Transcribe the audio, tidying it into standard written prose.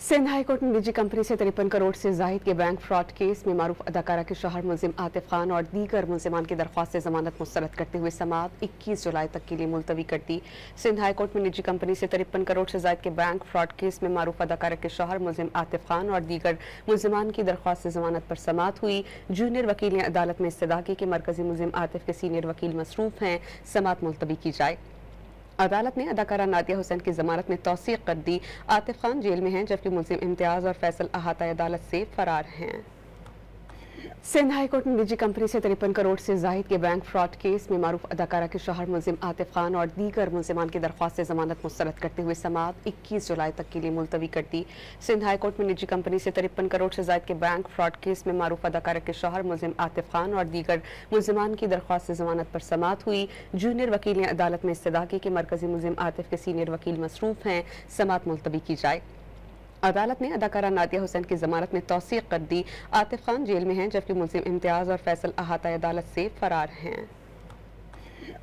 Sindh high court ने निजी company से 53 करोड़ से जायद के बैंक फ्रॉड केस में मारूफ अदाकारा के शौहर मुलजिम आतिफ खान और दीगर मुलजिमान की दरख्वास्त जमानत मुस्तरद करते हुए समाअत 21 जुलाई तक के लिए मुलतवी कर दी। सिंध हाई कोर्ट में निजी कंपनी से 53 करोड़ से जायद के बैंक फ्रॉड केस में मारूफ अदाकारा के शौहर मुलजिम आतिफ खान और दीगर मुलजिमान की दरख्वास्त जमानत पर समाअत हुई। जूनियर वकील ने अदालत में इस्तदा की कि मरकजी मुलजिम आतिफ के सीनियर वकील मसरूफ हैं, समाअत मुलतवी की जाए। अदालत ने अदाकारा नादिया हुसैन की जमानत में तौसीक कर दी। आतिफ खान जेल में हैं जबकि मुलजिम इम्तियाज और फैसल अहाता अदालत से फरार हैं। सिंध हाई कोर्ट ने निजी कंपनी से 53 करोड़ से जायद के बैंक फ्रॉड केस में मारूफ अदाकारा के शौहर मुलजिम आतिफ खान और दीगर मुलजिमान की दरख्वास्त जमानत मुस्तरद करते हुए समाअत 21 जुलाई तक के लिए मुलतवी कर दी। सिंध हाई कोर्ट में निजी कंपनी से 53 करोड़ से जायद के बैंक फ्रॉड केस में मारूफ अदाकारा के शौहर मुलजिम आतिफ खान और दीगर मुलजिमान की दरख्वास्त जमानत पर समाअत हुई। जूनियर वकील ने अदालत में इस्तदा की कि मरकजी मुलजिम आतिफ के सीनियर वकील मसरूफ हैं, समाअत मुलतवी की जाए। अदालत ने अदाकारा नादिया हुसैन की जमानत में तौसीक कर दी। आतिफ खान जेल में हैं जबकि मुलजिम इम्तियाज और फैसल अहाता अदालत से फरार हैं।